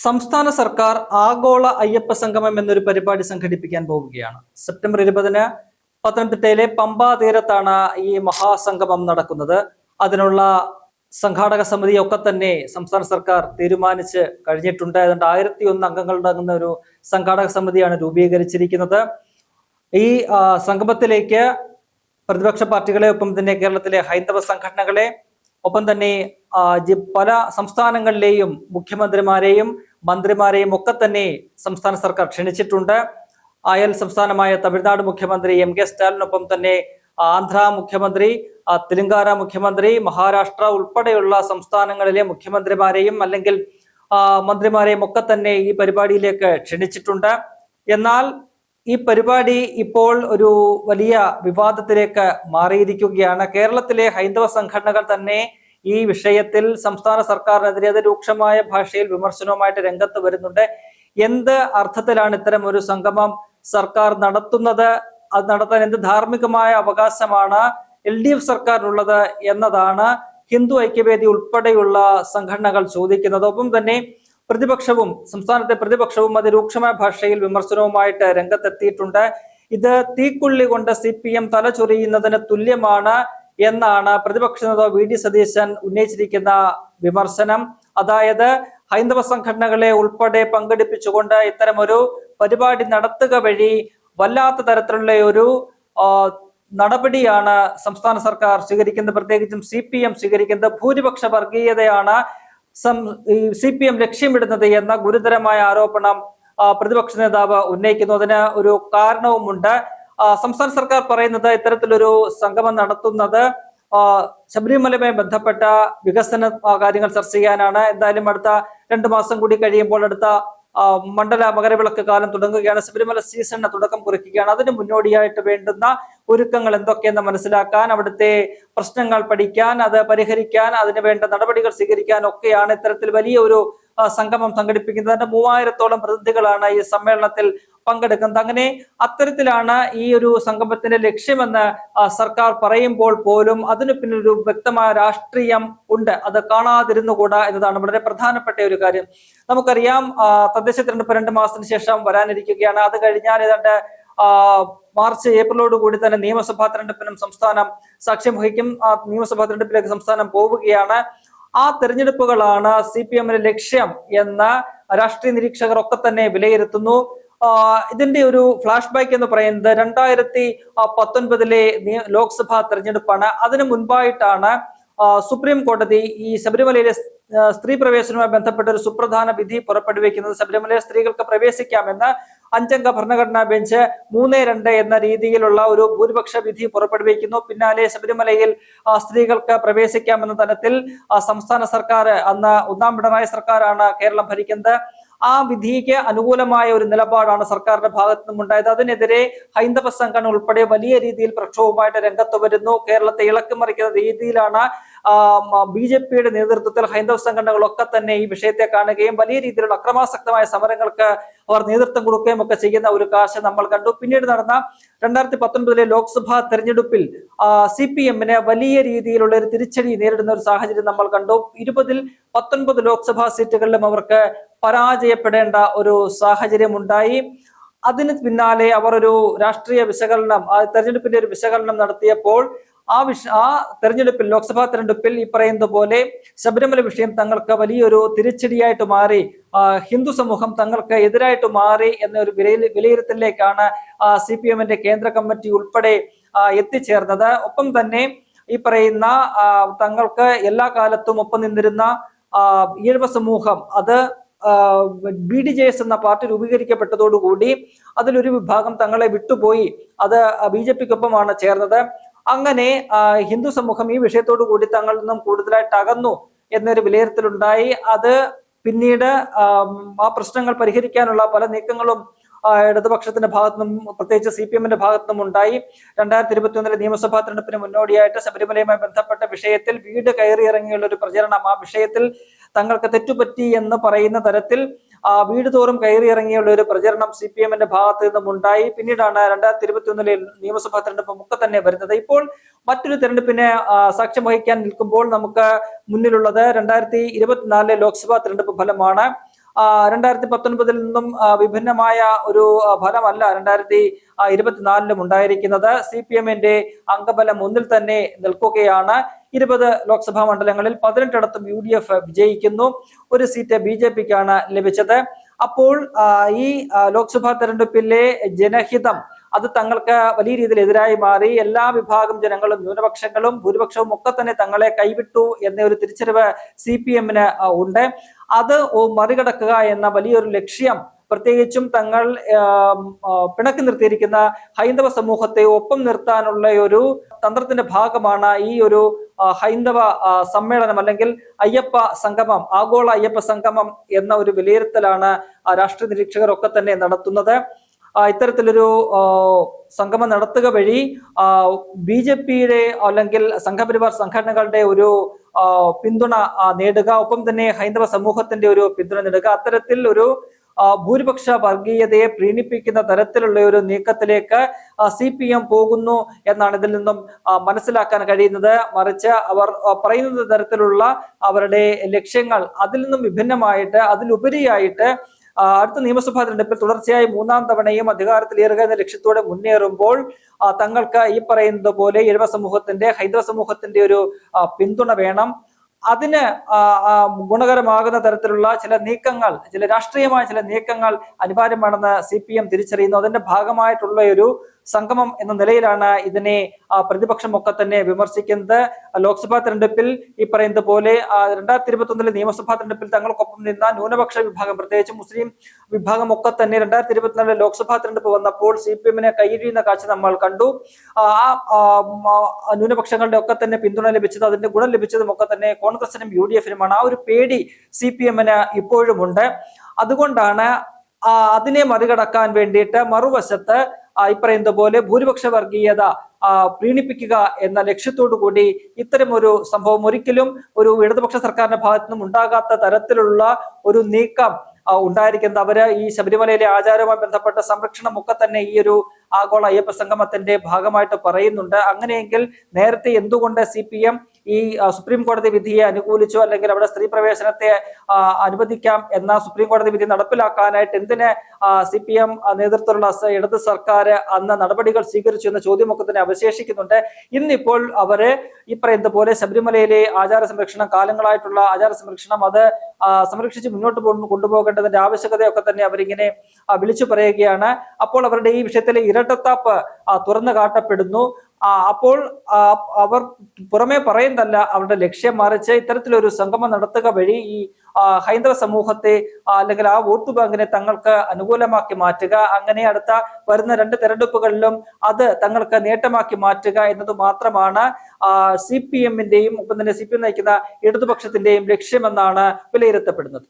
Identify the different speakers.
Speaker 1: സംസ്ഥാന സർക്കാർ ആഗോള അയ്യപ്പ സംഗമം എന്നൊരു പരിപാടി സംഘടിപ്പിക്കാൻ പോവുകയാണ്. സെപ്റ്റംബർ 20-ന് പത്തനംതിട്ടയിലെ പമ്പാ തീരത്താണ് ഈ മഹാസംഗമം നടക്കുന്നത്. അതിനുള്ള സംഘാടക സമിതിയൊക്കെ തന്നെ സംസ്ഥാന സർക്കാർ തീരുമാനിച്ച് കഴിഞ്ഞിട്ടുണ്ട്. ഏതാണ്ട് 1001 അംഗങ്ങളടങ്ങുന്ന ഒരു സംഘാടക സമിതിയാണ് രൂപീകരിച്ചിരിക്കുന്നത്. ഈ സംഗമത്തിലേക്ക് പ്രതിപക്ഷ പാർട്ടികളെ, ഒപ്പം തന്നെ കേരളത്തിലെ ഹൈന്ദവ സംഘടനകളെ, ഒപ്പം തന്നെ പല സംസ്ഥാനങ്ങളിലെയും മുഖ്യമന്ത്രിമാരെയും മന്ത്രിമാരെയും ഒക്കെ തന്നെ സംസ്ഥാന സർക്കാർ ക്ഷണിച്ചിട്ടുണ്ട്. അയൽ സംസ്ഥാനമായ തമിഴ്നാട് മുഖ്യമന്ത്രി MK സ്റ്റാലിനൊപ്പം തന്നെ ആന്ധ്ര മുഖ്യമന്ത്രി, തെലങ്കാന മുഖ്യമന്ത്രി, മഹാരാഷ്ട്ര ഉൾപ്പെടെയുള്ള സംസ്ഥാനങ്ങളിലെ മുഖ്യമന്ത്രിമാരെയും അല്ലെങ്കിൽ മന്ത്രിമാരെയും ഒക്കെ തന്നെ ഈ പരിപാടിയിലേക്ക് ക്ഷണിച്ചിട്ടുണ്ട്. എന്നാൽ ഈ പരിപാടി ഇപ്പോൾ ഒരു വലിയ വിവാദത്തിലേക്ക് മാറിയിരിക്കുകയാണ്. കേരളത്തിലെ ഹൈന്ദവ സംഘടനകൾ തന്നെ ഈ വിഷയത്തിൽ സംസ്ഥാന സർക്കാരിനെതിരെ അത് രൂക്ഷമായ ഭാഷയിൽ വിമർശനവുമായിട്ട് രംഗത്ത് വരുന്നുണ്ട്. എന്ത് അർത്ഥത്തിലാണ് ഇത്തരം ഒരു സംഗമം സർക്കാർ നടത്തുന്നത്? അത് നടത്താൻ എന്ത് ധാർമ്മികമായ അവകാശമാണ് LDF സർക്കാരിനുള്ളത് എന്നതാണ് ഹിന്ദു ഐക്യവേദി ഉൾപ്പെടെയുള്ള സംഘടനകൾ ചോദിക്കുന്നത്. ഒപ്പം തന്നെ സംസ്ഥാനത്തെ പ്രതിപക്ഷവും അതിരൂക്ഷമായ ഭാഷയിൽ വിമർശനവുമായിട്ട് രംഗത്തെത്തിയിട്ടുണ്ട്. ഇത് തീക്കൊള്ളി കൊണ്ട് CPM തലചൊറിയുന്നതിന് തുല്യമാണ് എന്നാണ് പ്രതിപക്ഷ നേതാവ് VD സതീശൻ ഉന്നയിച്ചിരിക്കുന്ന വിമർശനം. അതായത് ഹൈന്ദവ സംഘടനകളെ ഉൾപ്പെടെ പങ്കെടുപ്പിച്ചുകൊണ്ട് ഇത്തരമൊരു പരിപാടി നടത്തുക വഴി വല്ലാത്ത തരത്തിലുള്ള ഒരു നടപടിയാണ് സംസ്ഥാന സർക്കാർ സ്വീകരിക്കുന്നത്. പ്രത്യേകിച്ചും CPM സ്വീകരിക്കുന്നത് ഭൂരിപക്ഷ വർഗീയതയാണ് CPM ലക്ഷ്യമിടുന്നത് എന്ന ഗുരുതരമായ ആരോപണം പ്രതിപക്ഷ നേതാവ് ഉന്നയിക്കുന്നു. അതിന് ഒരു കാരണവുമുണ്ട്. സംസ്ഥാന സർക്കാർ പറയുന്നത് ഇത്തരത്തിലൊരു സംഗമം നടത്തുന്നത് ശബരിമലയുമായി ബന്ധപ്പെട്ട വികസന കാര്യങ്ങൾ ചർച്ച ചെയ്യാനാണ്. എന്തായാലും അടുത്ത 2 മാസം കൂടി കഴിയുമ്പോൾ അടുത്ത മണ്ഡല മകരവിളക്ക് കാലം തുടങ്ങുകയാണ്. ശബരിമല സീസണിന് തുടക്കം കുറിക്കുകയാണ്. അതിന് മുന്നോടിയായിട്ട് വേണ്ടുന്ന ഒരുക്കങ്ങൾ എന്തൊക്കെയെന്ന് മനസ്സിലാക്കാൻ, അവിടുത്തെ പ്രശ്നങ്ങൾ പഠിക്കാൻ, അത് പരിഹരിക്കാൻ, അതിന് വേണ്ട നടപടികൾ സ്വീകരിക്കാൻ ഒക്കെയാണ് ഇത്തരത്തിൽ വലിയ ഒരു സംഗമം സംഘടിപ്പിക്കുന്നത്. 3000-ഓളം പ്രതിനിധികളാണ് ഈ സമ്മേളനത്തിൽ പങ്കെടുക്കുന്നത്. അങ്ങനെ അത്തരത്തിലാണ് ഈ ഒരു സംഗമത്തിന്റെ ലക്ഷ്യമെന്ന് സർക്കാർ പറയുമ്പോൾ പോലും അതിന് പിന്നൊരു വ്യക്തമായ രാഷ്ട്രീയം ഉണ്ട്. അത് കാണാതിരുന്നുകൂടാ എന്നതാണ് വളരെ പ്രധാനപ്പെട്ട ഒരു കാര്യം. നമുക്കറിയാം, തദ്ദേശ തെരഞ്ഞെടുപ്പ് 2 മാസത്തിന് ശേഷം വരാനിരിക്കുകയാണ്. അത് കഴിഞ്ഞാൽ ഏതാണ്ട് മാർച്ച് ഏപ്രിലോട് കൂടി തന്നെ നിയമസഭാ തെരഞ്ഞെടുപ്പിനും സംസ്ഥാനം സാക്ഷ്യം വഹിക്കും. നിയമസഭാ തെരഞ്ഞെടുപ്പിലേക്ക് സംസ്ഥാനം പോവുകയാണ്. ആ തെരഞ്ഞെടുപ്പുകളാണ് CPM ലക്ഷ്യം എന്ന് രാഷ്ട്രീയ നിരീക്ഷകർ ഒക്കെ തന്നെ വിലയിരുത്തുന്നു. ഇതിന്റെ ഒരു ഫ്ലാഷ് ബാക്ക് എന്ന് പറയുന്നത് 2019-ലെ ലോക്സഭാ തെരഞ്ഞെടുപ്പാണ്. അതിനു മുൻപായിട്ടാണ് സുപ്രീം കോടതി ഈ ശബരിമലയിലെ സ്ത്രീ പ്രവേശനവുമായി ബന്ധപ്പെട്ട ഒരു സുപ്രധാന വിധി പുറപ്പെടുവിക്കുന്നത്. ശബരിമലയിൽ സ്ത്രീകൾക്ക് പ്രവേശിക്കാമെന്ന് 5-അംഗ ഭരണഘടനാ ബെഞ്ച് 3-2 എന്ന രീതിയിലുള്ള ഒരു ഭൂരിപക്ഷ വിധി പുറപ്പെടുവിക്കുന്നു. പിന്നാലെ ശബരിമലയിൽ സ്ത്രീകൾക്ക് പ്രവേശിക്കാമെന്ന തലത്തിൽ സംസ്ഥാന സർക്കാർ, അന്ന് 1-ാം പിണറായി സർക്കാരാണ് കേരളം ഭരിക്കുന്നത്, ആ വിധിക്ക് അനുകൂലമായ ഒരു നിലപാടാണ് സർക്കാരിന്റെ ഭാഗത്തു നിന്നും ഉണ്ടായത്. അതിനെതിരെ ഹൈന്ദവ സംഘടന ഉൾപ്പെടെ വലിയ രീതിയിൽ പ്രക്ഷോഭവുമായിട്ട് രംഗത്ത് വരുന്നു. കേരളത്തെ ഇളക്കിമറിക്കുന്ന രീതിയിലാണ് BJPയുടെ നേതൃത്വത്തിൽ ഹൈന്ദവ സംഘടനകളൊക്കെ തന്നെ ഈ വിഷയത്തെ കാണുകയും വലിയ രീതിയിലുള്ള അക്രമാസക്തമായ സമരങ്ങൾക്ക് അവർ നേതൃത്വം കൊടുക്കുകയും ഒക്കെ ചെയ്യുന്ന ഒരു കാഴ്ച നമ്മൾ കണ്ടു. പിന്നീട് നടന്ന 2019-ലെ ലോക്സഭാ തെരഞ്ഞെടുപ്പിൽ CPM-ന് വലിയ രീതിയിലുള്ള ഒരു തിരിച്ചടി നേരിടുന്ന ഒരു സാഹചര്യം നമ്മൾ കണ്ടു. 20-ൽ 19 ലോക്സഭാ സീറ്റുകളിലും അവർക്ക് പരാജയപ്പെടേണ്ട ഒരു സാഹചര്യം ഉണ്ടായി. അതിന് പിന്നാലെ അവർ ഒരു രാഷ്ട്രീയ വിശകലനം, തെരഞ്ഞെടുപ്പിന്റെ ഒരു വിശകലനം നടത്തിയപ്പോൾ ആ തെരഞ്ഞെടുപ്പിൽ, ലോക്സഭാ തെരഞ്ഞെടുപ്പിൽ ഈ പറയുന്നത് പോലെ ശബരിമല വിഷയം തങ്ങൾക്ക് വലിയൊരു തിരിച്ചടിയായിട്ട് മാറി, ഹിന്ദു സമൂഹം തങ്ങൾക്ക് എതിരായിട്ട് മാറി എന്നൊരു വിലയിരുത്തലിലേക്കാണ് CPM-ന്റെ കേന്ദ്ര കമ്മിറ്റി ഉൾപ്പെടെ എത്തിച്ചേർന്നത്. ഒപ്പം തന്നെ ഈ പറയുന്ന തങ്ങൾക്ക് എല്ലാ കാലത്തും ഒപ്പം നിന്നിരുന്ന ഈഴവ സമൂഹം, അത് BDJS എന്ന പാർട്ടി രൂപീകരിക്കപ്പെട്ടതോടുകൂടി അതിലൊരു വിഭാഗം തങ്ങളെ വിട്ടുപോയി, അത് BJPക്കൊപ്പമാണ് ചേർന്നത്. അങ്ങനെ ഹിന്ദു സമൂഹം ഈ വിഷയത്തോടു കൂടി തങ്ങളിൽ നിന്നും കൂടുതലായിട്ട് അകന്നു എന്നൊരു വിലയിരുത്തലുണ്ടായി. അത് പിന്നീട് ആ പ്രശ്നങ്ങൾ പരിഹരിക്കാനുള്ള പല നീക്കങ്ങളും ഇടതുപക്ഷത്തിന്റെ ഭാഗത്തുനിന്നും പ്രത്യേകിച്ച് CPM-ന്റെ ഭാഗത്തുനിന്നും ഉണ്ടായി. 2021-ലെ നിയമസഭാ തെരഞ്ഞെടുപ്പിന് മുന്നോടിയായിട്ട് ശബരിമലയുമായി ബന്ധപ്പെട്ട വിഷയത്തിൽ വീട് കയറിയിറങ്ങിയുള്ള ഒരു പ്രചരണം, ആ വിഷയത്തിൽ തങ്ങൾക്ക് തെറ്റുപറ്റി എന്ന് പറയുന്ന തരത്തിൽ വീട് തോറും കയറിയിറങ്ങിയുള്ള ഒരു പ്രചരണം CPM-ന്റെ ഭാഗത്ത് നിന്നും ഉണ്ടായി. പിന്നീടാണ് 2021-ലെ നിയമസഭാ തെരഞ്ഞെടുപ്പ് ഒക്കെ തന്നെ വരുന്നത്. ഇപ്പോൾ മറ്റൊരു തെരഞ്ഞെടുപ്പിനെ സാക്ഷ്യം വഹിക്കാൻ നിൽക്കുമ്പോൾ നമുക്ക് മുന്നിലുള്ളത് 2024-ലെ ലോക്സഭാ തെരഞ്ഞെടുപ്പ് ഫലമാണ്. 2019 നിന്നും വിഭിന്നമായ ഒരു ഫലമല്ല 2024 ഉണ്ടായിരിക്കുന്നത്. CPM-ന്റെ അംഗബലം ഒന്നിൽ തന്നെ നിൽക്കുകയാണ്. 20 ലോക്സഭാ മണ്ഡലങ്ങളിൽ 18ഇടത്തും UDF വിജയിക്കുന്നു. ഒരു സീറ്റ് BJP-ക്കാണ് ലഭിച്ചത്. അപ്പോൾ ഈ ലോക്സഭാ തെരഞ്ഞെടുപ്പിലെ ജനഹിതം അത് തങ്ങൾക്ക് വലിയ രീതിയിൽ എതിരായി മാറി. എല്ലാ വിഭാഗം ജനങ്ങളും, ന്യൂനപക്ഷങ്ങളും ഭൂരിപക്ഷവും ഒക്കെ തന്നെ തങ്ങളെ കൈവിട്ടു എന്ന ഒരു തിരിച്ചറിവ് CPM-ന് ഉണ്ട്. അത് മറികടക്കുക എന്ന വലിയൊരു ലക്ഷ്യം, പ്രത്യേകിച്ചും തങ്ങൾ പിണക്കി നിർത്തിയിരിക്കുന്ന ഹൈന്ദവ സമൂഹത്തെ ഒപ്പം നിർത്താനുള്ള ഒരു തന്ത്രത്തിന്റെ ഭാഗമാണ് ഈ ഒരു ഹൈന്ദവ സമ്മേളനം അല്ലെങ്കിൽ അയ്യപ്പ സംഗമം, ആഗോള അയ്യപ്പ സംഗമം എന്ന ഒരു വിലയിരുത്തലാണ് രാഷ്ട്രീയ നിരീക്ഷകരൊക്കെ തന്നെ നടത്തുന്നത്. ഇത്തരത്തിലൊരു സംഗമം നടത്തുക വഴി BJP-യുടെ അല്ലെങ്കിൽ സംഘപരിവാർ സംഘടനകളുടെ ഒരു പിന്തുണ നേടുക, ഒപ്പം തന്നെ ഹൈന്ദവ സമൂഹത്തിന്റെ ഒരു പിന്തുണ നേടുക, അത്തരത്തിൽ ഒരു ഭൂരിപക്ഷ വർഗീയതയെ പ്രീണിപ്പിക്കുന്ന തരത്തിലുള്ള ഒരു നീക്കത്തിലേക്ക് CPM പോകുന്നു എന്നാണ് ഇതിൽ നിന്നും മനസ്സിലാക്കാൻ കഴിയുന്നത്. മറിച്ച് അവർ പറയുന്ന തരത്തിലുള്ള അവരുടെ ലക്ഷ്യങ്ങൾ അതിൽ നിന്നും വിഭിന്നമായിട്ട്, അതിലുപരിയായിട്ട് അടുത്ത നിയമസഭാ തെരഞ്ഞെടുപ്പിൽ തുടർച്ചയായി 3ാം തവണയും അധികാരത്തിലേറുക എന്ന ലക്ഷ്യത്തോടെ മുന്നേറുമ്പോൾ തങ്ങൾക്ക് ഈ പറയുന്നത് പോലെ ഇഴവ സമൂഹത്തിന്റെ, ഹൈന്ദവ സമൂഹത്തിന്റെ ഒരു പിന്തുണ വേണം. അതിന് ഗുണകരമാകുന്ന തരത്തിലുള്ള ചില നീക്കങ്ങൾ, ചില രാഷ്ട്രീയമായ ചില നീക്കങ്ങൾ അനിവാര്യമാണെന്ന് CPM തിരിച്ചറിയുന്നു. അതിന്റെ ഭാഗമായിട്ടുള്ള ഒരു സംഗമം എന്ന നിലയിലാണ് ഇതിനെ പ്രതിപക്ഷമൊക്കെ തന്നെ വിമർശിക്കുന്നത്. ലോക്സഭാ തെരഞ്ഞെടുപ്പിൽ ഈ പറയുന്നത് പോലെ 2021 നിയമസഭാ തെരഞ്ഞെടുപ്പിൽ തങ്ങൾക്കൊപ്പം നിന്ന ന്യൂനപക്ഷ വിഭാഗം, പ്രത്യേകിച്ച് മുസ്ലിം വിഭാഗം ഒക്കെ തന്നെ 2024 ലോക്സഭാ തെരഞ്ഞെടുപ്പ് വന്നപ്പോൾ CPM-നെ കൈയിഴിയുന്ന കാഴ്ച നമ്മൾ കണ്ടു. ന്യൂനപക്ഷങ്ങളുടെ ഒക്കെ തന്നെ പിന്തുണ ലഭിച്ചത്, അതിന്റെ ഗുണം ലഭിച്ചതും ഒക്കെ തന്നെ കോൺഗ്രസിനും UDF-നുമാണ്. ആ ഒരു പേടി CPM-ന് ഇപ്പോഴുമുണ്ട്. അതുകൊണ്ടാണ് അതിനെ മറികടക്കാൻ വേണ്ടിയിട്ട് മറുവശത്ത് ഈ പറയുന്നത് പോലെ ഭൂരിപക്ഷ വർഗീയത പ്രീണിപ്പിക്കുക എന്ന ലക്ഷ്യത്തോടു കൂടി ഇത്തരം ഒരു സംഭവം ഒരിക്കലും ഒരു ഇടതുപക്ഷ സർക്കാരിന്റെ ഭാഗത്തു നിന്നും ഉണ്ടാകാത്ത തരത്തിലുള്ള ഒരു നീക്കം ഉണ്ടായിരിക്കുന്നത്. അവര് ഈ ശബരിമലയിലെ ആചാരവുമായി ബന്ധപ്പെട്ട സംരക്ഷണം ഒക്കെ തന്നെ ഈ ഒരു ആഗോള അയ്യപ്പ സംഗമത്തിന്റെ ഭാഗമായിട്ട് പറയുന്നുണ്ട്. അങ്ങനെയെങ്കിൽ നേരത്തെ എന്തുകൊണ്ട് CPM ഈ സുപ്രീം കോടതി വിധിയെ അനുകൂലിച്ചു, അല്ലെങ്കിൽ അവിടെ സ്ത്രീ പ്രവേശനത്തെ അനുവദിക്കാം എന്ന സുപ്രീം കോടതി വിധി നടപ്പിലാക്കാനായിട്ട് എന്തിന് CPM നേതൃത്വത്തിലുള്ള ഇടത് സർക്കാർ അന്ന് നടപടികൾ സ്വീകരിച്ചു എന്ന ചോദ്യമൊക്കെ തന്നെ അവശേഷിക്കുന്നുണ്ട്. ഇന്നിപ്പോൾ അവര് ഈ പറയുന്നത് പോലെ ശബരിമലയിലെ ആചാര സംരക്ഷണം, കാലങ്ങളായിട്ടുള്ള ആചാര സംരക്ഷണം അത് സംരക്ഷിച്ച് മുന്നോട്ട് കൊണ്ടുപോകേണ്ടതിന്റെ ആവശ്യകതയൊക്കെ തന്നെ അവരിങ്ങനെ വിളിച്ചു പറയുകയാണ്. അപ്പോൾ അവരുടെ ഈ വിഷയത്തിലെ ഇരട്ടത്താപ്പ് തുറന്നു കാട്ടപ്പെടുന്നു. അപ്പോൾ അവർ പുറമെ പറയുന്നതല്ല അവരുടെ ലക്ഷ്യം, മറിച്ച് ഇത്തരത്തിലൊരു സംഗമം നടത്തുക വഴി ഈ ഹൈന്ദവ സമൂഹത്തെ അല്ലെങ്കിൽ ആ വോട്ട് ബാങ്കിനെ തങ്ങൾക്ക് അനുകൂലമാക്കി മാറ്റുക, അങ്ങനെ അടുത്ത വരുന്ന 2 തെരഞ്ഞെടുപ്പുകളിലും അത് തങ്ങൾക്ക് നേട്ടമാക്കി മാറ്റുക എന്നത് മാത്രമാണ് CPM-ന്റെയും ഒപ്പം തന്നെ CPM നയിക്കുന്ന ഇടതുപക്ഷത്തിന്റെയും ലക്ഷ്യമെന്നാണ് വിലയിരുത്തപ്പെടുന്നത്.